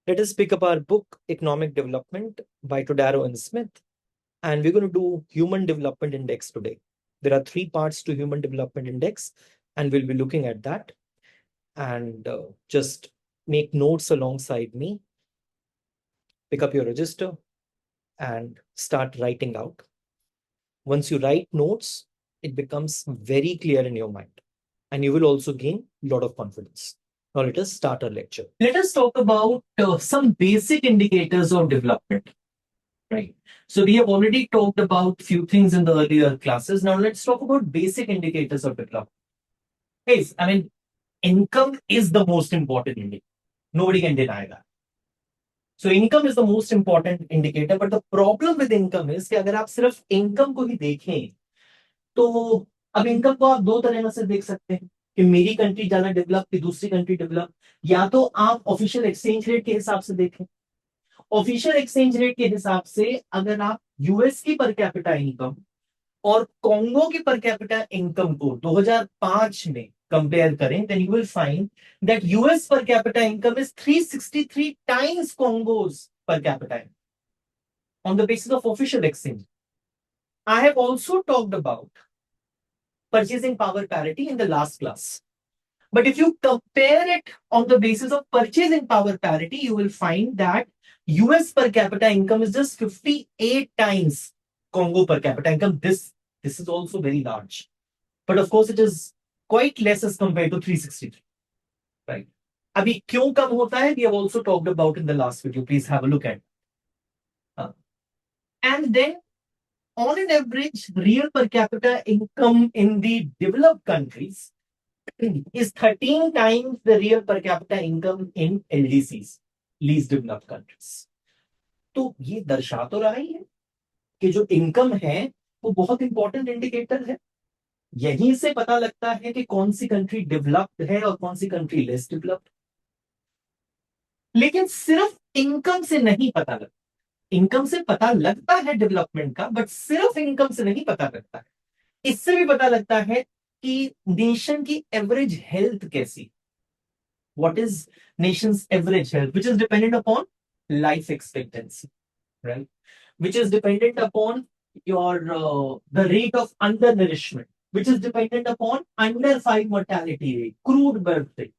Let us pick up our book, Economic Development by Todaro and Smith, and we're going to do Human Development Index today. There are 3 parts to Human Development Index, and we'll be looking at that. And just make notes alongside me. Pick up your register and start writing out. Once you write notes, it becomes very clear in your mind, and you will also gain a lot of confidence. Now let us start our lecture. Let us talk about some basic indicators of development. Right. So we have already talked about few things in the earlier classes. Now let's talk about basic indicators of development. Guys, I mean, income is the most important indicator. Nobody can deny that. So income is the most important indicator, but the problem with income is कि अगर आप सिर्फ income को ही देखें, तो अब income को आप 2 तरह से देख सकते हैं कि मेरी कंट्री ज्यादा डेवलप कि दूसरी कंट्री डेवलप, या तो आप ऑफिशियल एक्सचेंज रेट के हिसाब से देखें। ऑफिशियल एक्सचेंज रेट के हिसाब से अगर आप यूएस की पर कैपिटा इनकम और कॉन्गो की पर कैपिटा इनकम को 2005 में कंपेयर करें, then you will find that US per capita income is 363 times Congo's per capita on the basis of official exchange. I have also talked about purchasing power parity in the last class. But if you compare it on the basis of purchasing power parity, you will find that US per capita income is just 58 times Congo per capita income. This is also very large. But of course, it is quite less as compared to 363. Right? Abhi kyun kam hota hai? We have also talked about in the last video. Please have a look at it. And then, on an average, real per capita income in the developed countries is 13 times the real per capita income in LDCs, least developed countries. तो ये दर्शा तो रहा ही है कि जो income है वो बहुत इंपॉर्टेंट इंडिकेटर है। यहीं से पता लगता है कि कौन सी कंट्री डेवलप्ड है और कौन सी कंट्री लेस डेवलप्ड। लेकिन सिर्फ इनकम से नहीं पता लगता। इनकम से पता लगता है डेवलपमेंट का, बट सिर्फ इनकम से नहीं पता लगता है। इससे भी पता लगता है कि नेशन की एवरेज हेल्थ कैसी, what is nation's average health, which is dependent upon life expectancy, right? Which is dependent upon your the rate of undernourishment, which is dependent upon under 5 mortality rate, crude birth rate.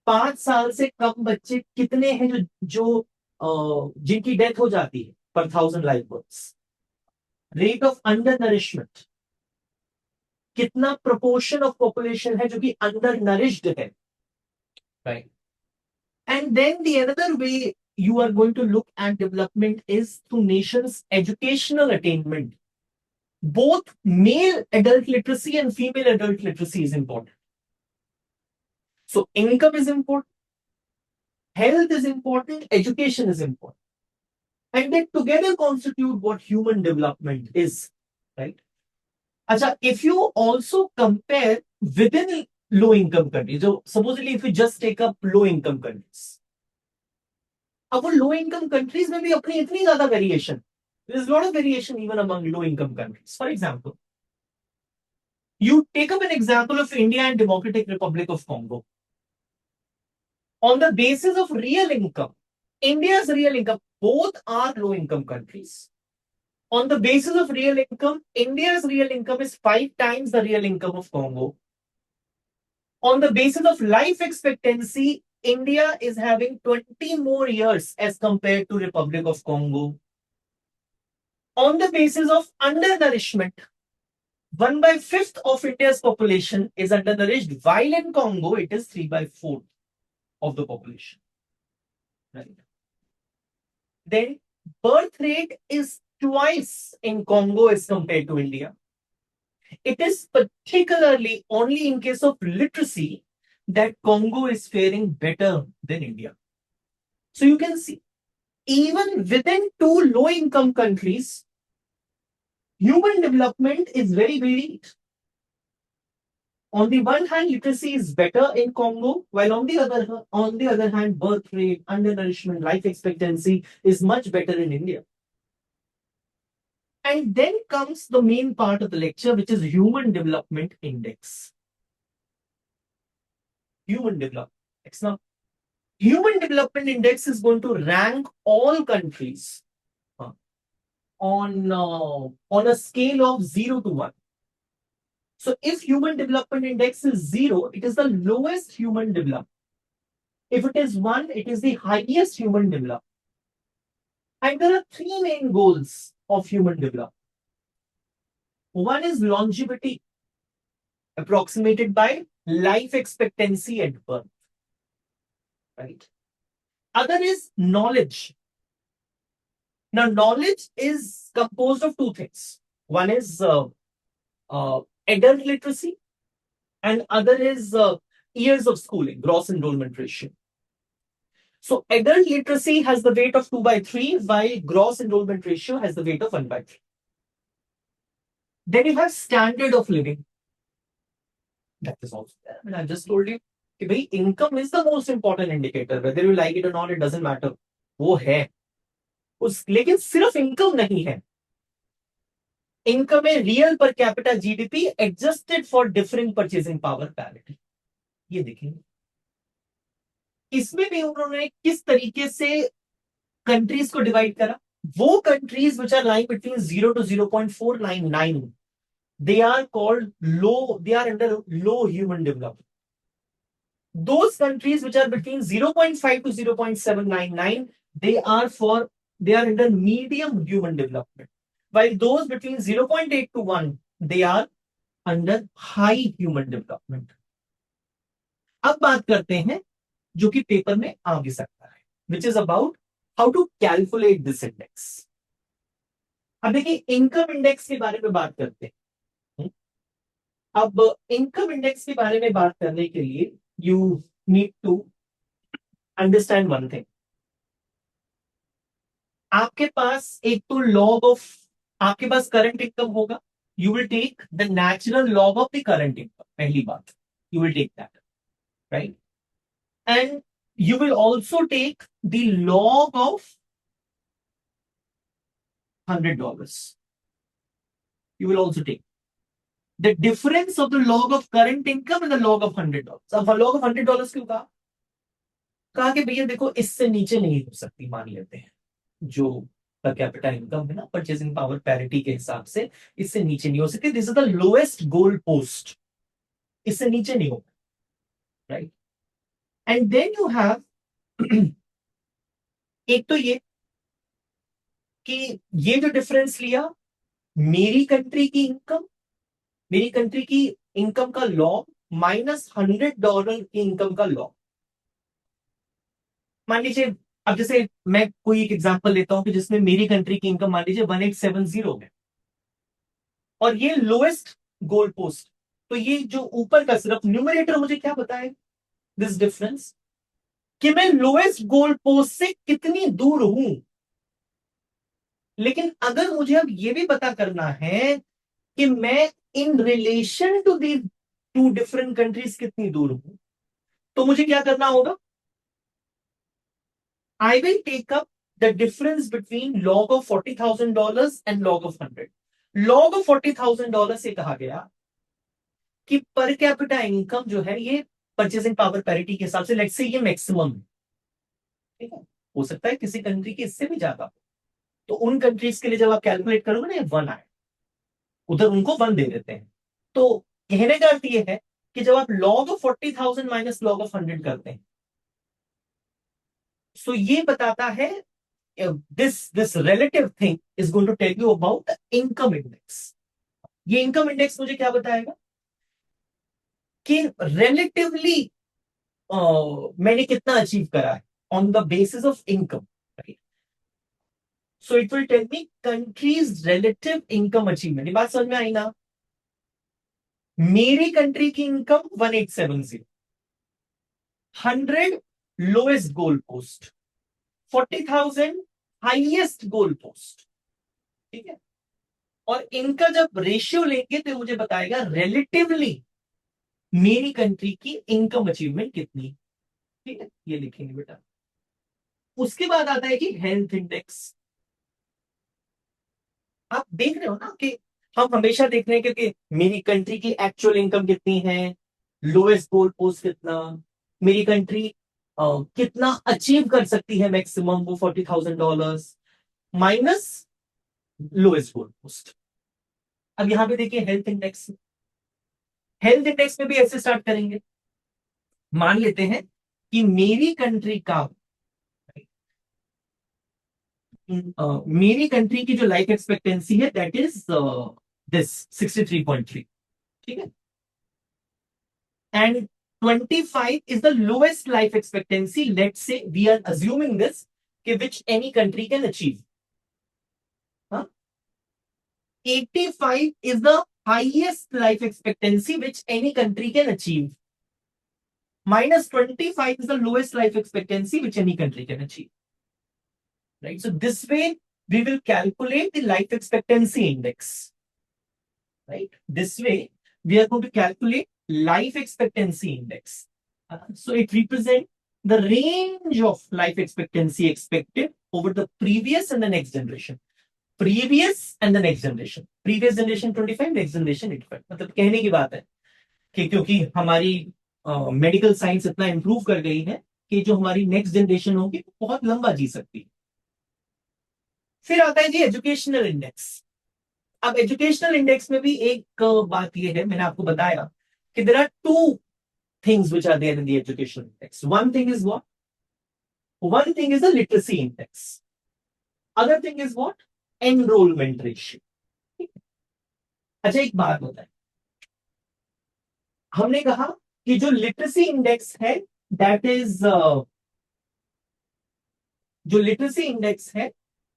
5 साल से कम बच्चे कितने हैं जो जिनकी death हो जाती है पर 1000 लाइफ बर्थ्स। रेट ऑफ अंडरनरिशमेंट, कितना प्रोपोर्शन ऑफ पॉपुलेशन है जो कि अंडरनरिश्ड है, right? And then the another way you are going to look at development is through nation's educational attainment. Both male adult literacy and female adult literacy is important. So income is important, health is important, education is important. And they together constitute what human development is, right? Acha, if you also compare within low income countries, so supposedly if we just take up low income countries, अब वो low income countries में भी अपनी इतनी ज्यादा variation, there is a lot of variation even among low income countries. For example, you take up an example of India and Democratic Republic of Congo. On the basis of real income, India's real income, both are low income countries. On the basis of real income, India's real income is 5 times the real income of Congo. On the basis of life expectancy, India is having 20 more years as compared to Republic of Congo. On the basis of undernourishment, 1/5 of India's population is undernourished, while in Congo it is 3/4 of the population. Right. Then birth rate is twice in Congo as compared to India. It is particularly only in case of literacy that Congo is faring better than India. So you can see, even within 2 low-income countries, human development is very varied. On the one hand, literacy is better in Congo, while on the other hand, birth rate, undernourishment, life expectancy is much better in India. And then comes the main part of the lecture, which is Human Development Index. Human Development Index. Now, Human Development Index is going to rank all countries on a scale of 0 to 1. So if Human Development Index is 0, it is the lowest human development. If it is 1, it is the highest human development. And there are three main goals of human development. One is longevity, approximated by life expectancy at birth. Right? Other is knowledge. Now, knowledge is composed of two things. One is adult literacy, and other is years of schooling, gross enrollment ratio. So, adult literacy has the weight of 2/3, while gross enrollment ratio has the weight of 1/3. Then you have standard of living. That is also there. I mean, I just told you, income is the most important indicator. Whether you like it or not, it doesn't matter. वो है. लेकिन सिर्फ income नहीं है. Income है real per capita GDP adjusted for differing purchasing power parity. ये देखेंगे. इसमें भी उन्होंने किस तरीके से कंट्रीज को डिवाइड करा. वो countries which are lying between 0 to 0.499, they are called low, they are under low human development. Those countries which are between 0.5 to 0.799, they are under medium human development. While those between 0.8 to 1, they are under high human development. अब बात करते हैं जो कि paper में आ भी सकता है, which is about how to calculate this index. अब देखिए इनकम इंडेक्स के बारे में बात करते हैं. अब इनकम इंडेक्स के बारे में बात करने के लिए you need to understand one thing. आपके पास एक तो लॉग ऑफ, आपके पास करंट इनकम होगा. You will take the natural log of the current income. पहली बात, you will take that, right. And you will also take the log of $100. You will also take the difference of the log of current income and the log of $100. अब log of $100 क्यों कहा कि भैया देखो इससे नीचे नहीं हो सकती. मान लेते हैं जो पर कैपिटा इनकम है ना, परचेसिंग पावर पैरिटी के हिसाब से इससे नीचे नहीं हो सकती. This is the lowest goal post. इससे नीचे नहीं होगा, right. And then you have एक तो ये कि ये जो डिफरेंस लिया, मेरी कंट्री की इनकम का लॉग माइनस $100 की इनकम का लॉग. मान लीजिए अब जैसे मैं कोई एक एग्जांपल लेता हूं कि जिसमें मेरी कंट्री की इनकम मान लीजिए 1870 है और ये लोएस्ट गोल पोस्ट. तो ये जो ऊपर का सिर्फ न्यूमरेटर मुझे क्या बताए, दिस डिफरेंस, कि मैं लोएस्ट गोल पोस्ट से कितनी दूर हूं. लेकिन अगर मुझे अब ये भी पता करना है कि मैं in relation to the two different countries कितनी दूर हूं, तो मुझे क्या करना होगा. I will take up the difference between log of $40,000 and log of 100. Log of $40,000 से कहा गया कि पर कैपिटा इनकम जो है ये परचेसिंग पावर पैरिटी के हिसाब से लेट्स से ये मैक्सिमम है. ठीक है, हो सकता है किसी कंट्री की इससे भी ज्यादा. तो उन कंट्रीज के लिए जब आप कैलकुलेट करोगे ना, ये 1 आए, उधर उनको 1 दे देते हैं. तो कहने का अर्थ ये है कि जब आप log of 40,000 minus log of 100 करते हैं, सो ये बताता है this relative thing is going to tell you about the income index. ये इनकम इंडेक्स मुझे क्या बताएगा कि relatively मैंने कितना अचीव करा है on the basis of income, right? So it will tell me country's relative income achievement. ये बात समझ में आई ना. मेरी कंट्री की income 1870, 100 lowest goal post, 40,000 highest goal post. ठीक है, और इनका जब रेशियो लेंगे तो मुझे बताएगा रिलेटिवली मेरी कंट्री की इनकम अचीवमेंट कितनी. ठीक है, ये लिखेंगे बेटा. उसके बाद आता है कि हेल्थ इंडेक्स. आप देख रहे हो ना कि हम हमेशा देख रहे हैं कि मेरी कंट्री की एक्चुअल इनकम कितनी है, लोएस्ट गोल पोस्ट कितना, मेरी कंट्री कितना अचीव कर सकती है मैक्सिमम वो $40,000 माइनस लोएस्ट गोल पोस्ट। अब यहां पे देखिए हेल्थ इंडेक्स, हेल्थ इंडेक्स में भी ऐसे स्टार्ट करेंगे। मान लेते हैं कि मेरी कंट्री का मेरी कंट्री की जो लाइफ एक्सपेक्टेंसी है दैट इज दिस 63.3, ठीक है, and 25 is the lowest life expectancy. Let's say we are assuming this, which any country can achieve. Huh? 85 is the highest life expectancy which any country can achieve. Minus 25 is the lowest life expectancy which any country can achieve. Right? So this way we will calculate the life expectancy index. Right? This way we are going to calculate life expectancy index. So it represents the range of life expectancy expected over the previous and the next generation. Previous and the next generation. Previous generation 25, next generation 85. मतलब कहने की बात है कि क्योंकि हमारी medical science इतना improve कर गई है कि जो हमारी नेक्स्ट जनरेशन होगी वो बहुत लंबा जी सकती है। फिर आता है जी एजुकेशनल इंडेक्स। अब एजुकेशनल इंडेक्स में भी एक बात यह है, मैंने आपको बताया कि there are two things which are there in the education index. One thing is what? One thing is the literacy index. Other thing is what? Enrollment ratio. अच्छा एक बात बताएं, हमने कहा कि जो लिटरेसी इंडेक्स है दैट इज जो लिटरेसी इंडेक्स है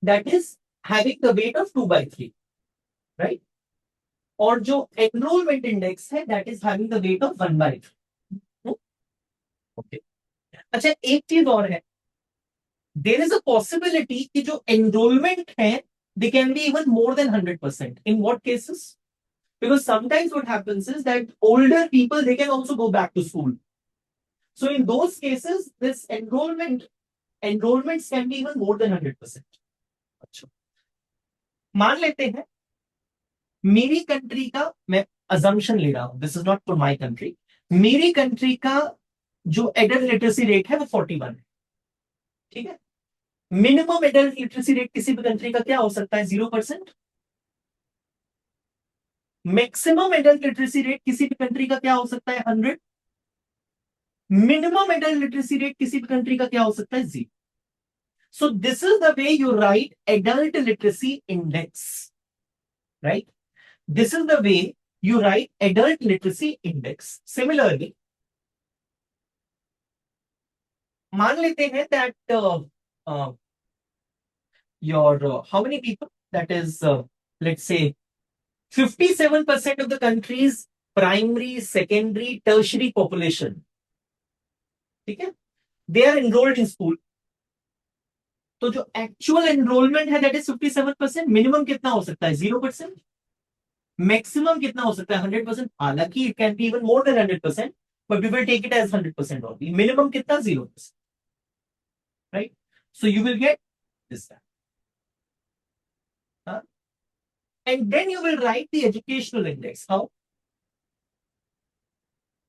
that is having the weight of 2/3, right, और जो एनरोलमेंट इंडेक्स है that is having the weight of 1/3। Okay, अच्छा एक चीज और है, देर इज अ पॉसिबिलिटी कि जो एनरोलमेंट है they can be even more than 100%। In what cases? Because sometimes what happens is that older people they can also go back to school. So in those cases, this enrollments can be even more than 100%. अच्छा, मान लेते हैं मेरी country का, मैं assumption ले रहा हूं, this is not for my country, मेरी कंट्री का जो एडल्ट लिटरेसी रेट है वो 41 है, ठीक है। मिनिमम एडल्ट लिटरेसी रेट किसी भी कंट्री का क्या हो सकता है? 0%। मैक्सिमम एडल्ट लिटरेसी रेट किसी भी कंट्री का क्या हो सकता है? 100। मिनिमम एडल्ट लिटरेसी रेट किसी भी कंट्री का क्या हो सकता है? 0। So this is the way you write adult literacy index, right? This is the way you write adult literacy index. Similarly, मान लेते हैं that your how many people, that is let's say 57% of the country's primary, secondary, tertiary population, ठीक है, they are enrolled in school. तो जो actual enrolment है that is 57%। Minimum कितना हो सकता है? 0%। मैक्सिमम कितना हो सकता है? 100%। हालांकि it can be even more than 100%, but we will take it as 100% only. Minimum कितना? 0%, right? So you will get this and then you will write the educational index. How?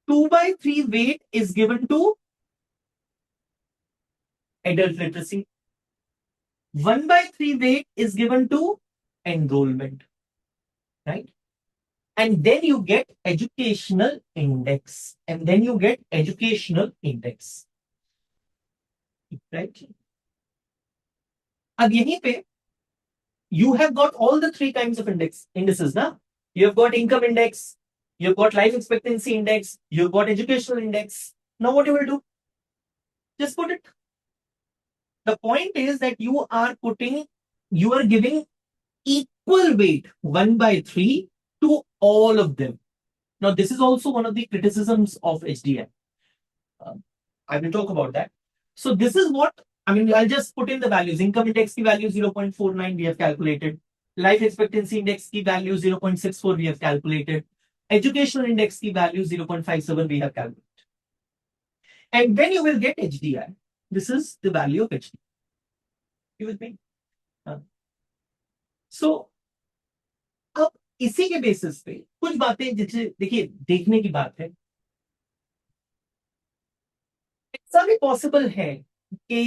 2/3 weight is given to adult literacy, 1/3 weight is given to enrollment, right? And then you get educational index, and then you get educational index, right? अब यहीं पे you have got all the three kinds of indices ना? You have got income index, you have got life expectancy index, you have got educational index. Now what you will do? Just put it. The point is that you are giving equal weight 1/3 to all of them. Now this is also one of the criticisms of HDI. I will talk about that. So this is what, I mean, I'll just put in the values. Income index की value 0.49 we have calculated. Life expectancy index की value 0.64 we have calculated. Educational index की value 0.57 we have calculated. And then you will get HDI. This is the value of HDI. You with me? So अब इसी के basis पे कुछ बातें जैसे देखिए देखने की बात है, ऐसा भी पॉसिबल है कि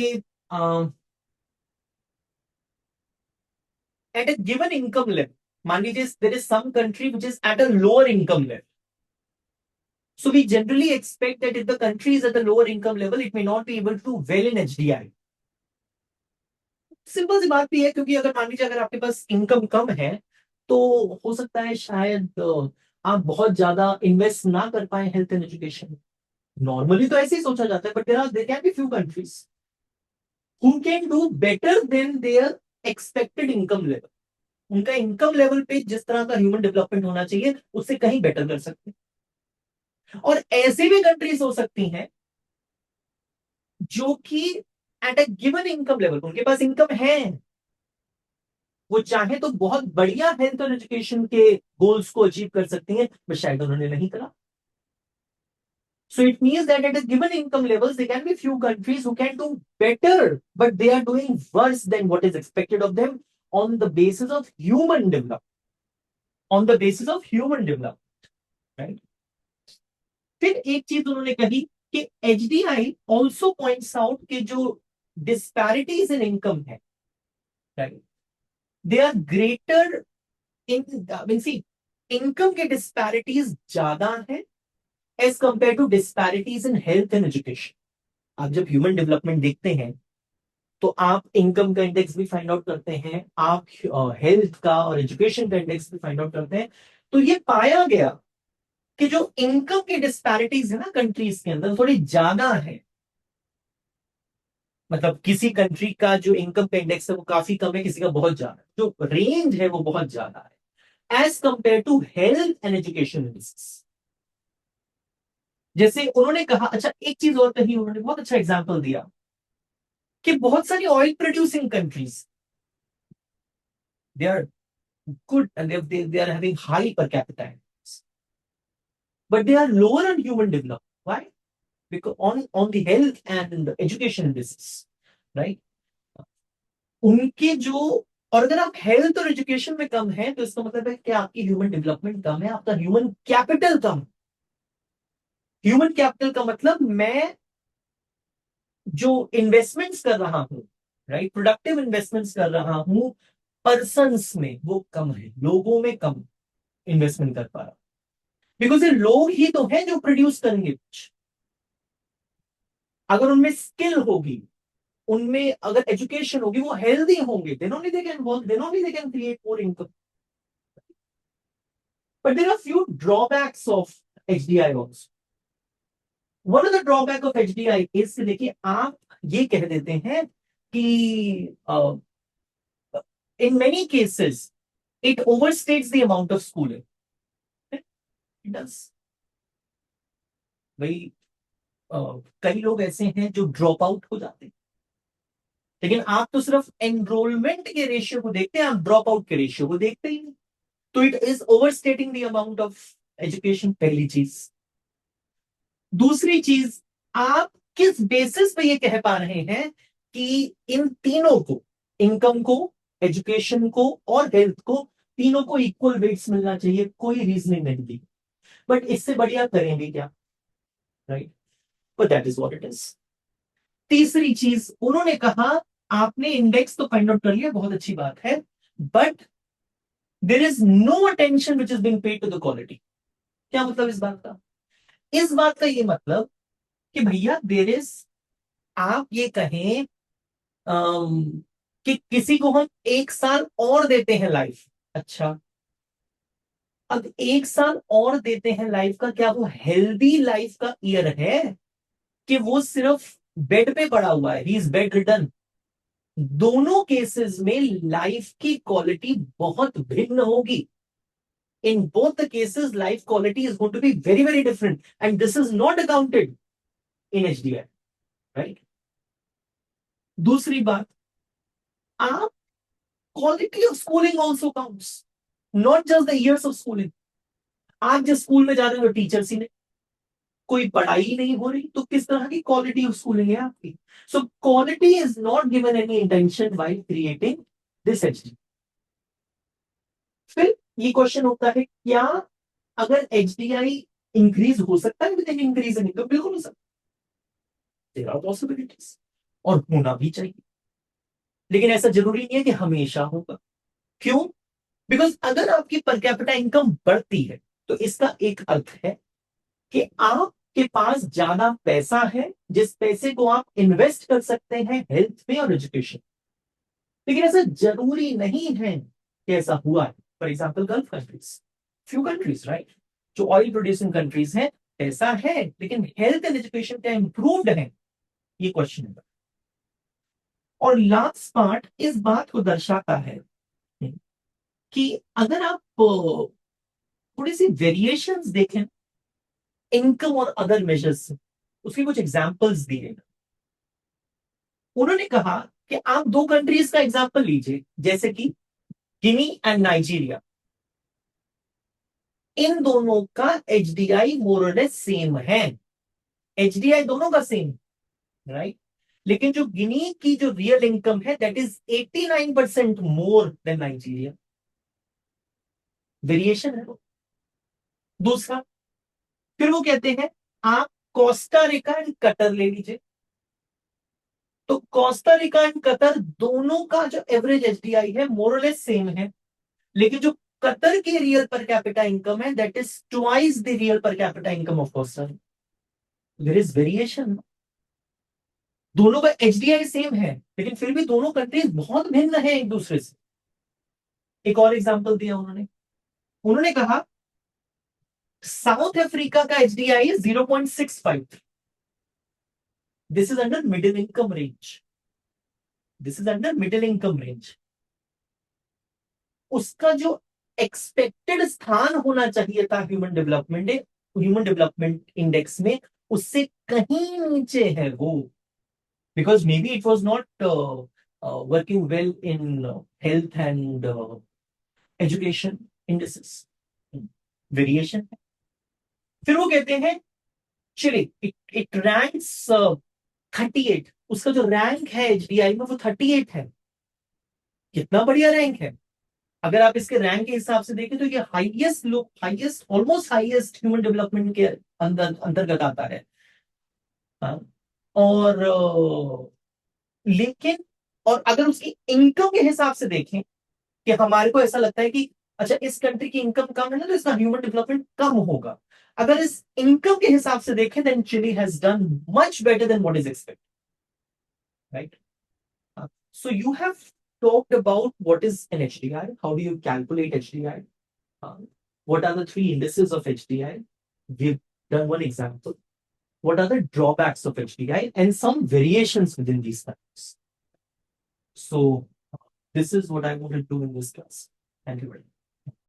at a given income level, मान लीजिए there is some country which is at a lower income level, so we generally expect that if the country is at a lower income level it may not be able to well in HDI. Simple सी बात भी है, क्योंकि अगर मान लीजिए अगर आपके पास इनकम कम है तो हो सकता है शायद आप बहुत ज्यादा इन्वेस्ट ना कर पाए हेल्थ एंड एजुकेशन। नॉर्मली तो ऐसे ही सोचा जाता है, but there can be few countries who can do better than their expected income level. उनका इनकम लेवल पे जिस तरह का ह्यूमन डेवलपमेंट होना चाहिए उससे कहीं बेटर कर सकते हैं। और ऐसी भी कंट्रीज हो सकती हैं जो कि at a given income level उनके पास इनकम है, वो चाहे तो बहुत बढ़िया हेल्थ और एजुकेशन के गोल्स को अचीव कर सकती हैं, बट शायद उन्होंने नहीं करा। So it means that at a given income levels, there can be few countries who can do better, but they are doing worse than what is expected of them on the basis of human development. On the basis of human development, right? फिर एक चीज उन्होंने कही कि HDI also points out कि जो disparities in income है, right? They are greater in, I mean, see, इनकम के डिस्पैरिटीज ज्यादा है as compared to disparities in health and education. आप जब ह्यूमन डेवलपमेंट देखते हैं तो आप इनकम का इंडेक्स भी फाइंड आउट करते हैं, आप हेल्थ का और एजुकेशन का इंडेक्स भी फाइंड आउट करते हैं, तो ये पाया गया कि जो इनकम की डिस्पैरिटीज है ना कंट्रीज के अंदर थोड़ी ज्यादा है। मतलब किसी कंट्री का जो इनकम का इंडेक्स है वो काफी कम है, किसी का बहुत ज्यादा, जो रेंज है वो बहुत ज्यादा है as compared to health and education index. जैसे उन्होंने कहा, अच्छा एक चीज और कही उन्होंने, बहुत अच्छा एग्जांपल दिया कि बहुत सारी oil producing countries they are good and they are having high per capita index, but they are lower on human development. Why? Because on the health and education basis, right? उनके जो, और अगर आप health और education में कम है तो इसका मतलब है कि आपकी ह्यूमन डेवलपमेंट कम है, आपका ह्यूमन कैपिटल कम। ह्यूमन कैपिटल का मतलब मैं जो इन्वेस्टमेंट्स कर रहा हूं, राइट, प्रोडक्टिव इन्वेस्टमेंट्स कर रहा हूं पर्सन्स में, वो कम है, लोगों में कम इन्वेस्टमेंट कर पा रहा। बिकॉज ये लोग ही तो हैं जो प्रोड्यूस करेंगे कुछ। अगर उनमें स्किल होगी, उनमें अगर एजुकेशन होगी, वो हेल्दी होंगे, then only they can work, then only they can create more income. But there are few drawbacks of HDI also. One of the drawback of HDI is, देखिए आप ये कह देते हैं कि in many cases it overstates the amount of schooling. It does. भाई कई लोग ऐसे हैं जो ड्रॉप आउट हो जाते हैं, लेकिन आप तो सिर्फ एनरोलमेंट के रेशियो को देखते हैं, आप ड्रॉप आउट के रेशियो को देखते ही नहीं। तो it is overstating the amount of education, पहली चीज। दूसरी चीज, आप किस बेसिस पे ये कह पा रहे हैं कि इन तीनों को, इनकम को, एजुकेशन को और हेल्थ को, तीनों को इक्वल वेट्स मिलना चाहिए? कोई रीजनिंग नहीं दी, बट इससे बढ़िया करेंगे क्या, right? But that is what it is. तीसरी चीज उन्होंने कहा, आपने इंडेक्स तो फाइंड आउट कर लिया, बहुत अच्छी बात है, but there is no attention which is being paid to the quality. क्या मतलब इस बात का? इस बात का ये मतलब कि भैया देर इज, आप ये कहें कि किसी को हम 1 साल और देते हैं लाइफ, अच्छा, अब 1 साल और देते हैं लाइफ का, क्या वो हेल्दी लाइफ का ईयर है कि वो सिर्फ बेड पे पड़ा हुआ है, ही इज बेड रिटर्न? दोनों केसेस में लाइफ की क्वालिटी बहुत भिन्न होगी। In both the cases life quality is going to be very very different, and this is not accounted in HDI, right? दूसरी बात, आप, quality of schooling also counts, not just the years of schooling. आप जिस school में जा रहे हो teachers ही नहीं, कोई पढ़ाई नहीं हो रही, तो किस तरह की क्वालिटी ऑफ स्कूलिंग है आपकी? So quality is not given any intention while creating this HDI। फिर ये क्वेश्चन होता है, क्या अगर HDI इंक्रीज हो सकता है with in increase in income? बिल्कुल हो सकता देयर आर पॉसिबिलिटीज, और होना भी चाहिए, लेकिन ऐसा जरूरी नहीं है कि हमेशा होगा। क्यों? बिकॉज अगर आपकी पर कैपिटा इनकम बढ़ती है तो इसका एक अर्थ है कि आपके पास ज्यादा पैसा है, जिस पैसे को आप इन्वेस्ट कर सकते हैं हेल्थ में और एजुकेशन। लेकिन ऐसा जरूरी नहीं है कि ऐसा हुआ है। For example gulf countries, few countries right, जो ऑयल प्रोड्यूसिंग कंट्रीज हैं, पैसा है लेकिन हेल्थ एंड एजुकेशन क्या इंप्रूव्ड है, ये क्वेश्चन है। और लास्ट पार्ट इस बात को दर्शाता है कि अगर आप थोड़ी सी वेरिएशंस देखें इनकम और अदर मेजर्स से, उसके कुछ एग्जांपल्स दिए। उन्होंने कहा कि आप दो कंट्रीज का एग्जांपल लीजिए, जैसे कि गिनी एंड नाइजीरिया। इन दोनों का एचडीआई मोर और लेस सेम है, एचडीआई दोनों का सेम, राइट। लेकिन जो गिनी की जो रियल इनकम है that is 89% more than Nigeria, variation है वो। दूसरा, फिर वो कहते हैं आप कोस्टा रिका एंड कतर ले लीजिए, तो कोस्टा रिका एंड कतर दोनों का जो एवरेज एचडीआई है मोरलेस सेम है, लेकिन जो कतर की रियल पर कैपिटा इनकम है that is twice the real per capita income of Costa. There is variation. दोनों का एचडीआई सेम है लेकिन फिर भी दोनों कंट्रीज बहुत भिन्न है एक दूसरे से। एक और एग्जांपल दिया उन्होंने, उन्होंने कहा साउथ अफ्रीका का HDI 0.65, this is under middle income range, this is under middle income range. उसका जो एक्सपेक्टेड स्थान होना चाहिए था ह्यूमन डेवलपमेंट इंडेक्स में, उससे कहीं नीचे है वो, because may be it was not working well in health and education indexes, variation है। फिर वो कहते हैं चिली, इट रैंक्स 38, उसका जो रैंक है एचडीआई में वो 38 है। कितना बढ़िया रैंक है। अगर आप इसके रैंक के हिसाब से देखें तो ये हाईएस्ट लोग, highest almost highest human development के अंतर्गत आता है। हाँ? और लेकिन और अगर उसकी इनकम के हिसाब से देखें कि हमारे को ऐसा लगता है कि अच्छा इस कंट्री की इनकम कम है ना तो इसका ह्यूमन डेवलपमेंट कम होगा, अगर इस इनकम के हिसाब से देखें then Chile has done much better than what is expected, right. So you have talked about what is an HDI, how do you calculate HDI, what are the three indices of HDI, we've done one example, what are the drawbacks of HDI and some variations within these types. So this is what I want to do in this class. Thank you very much.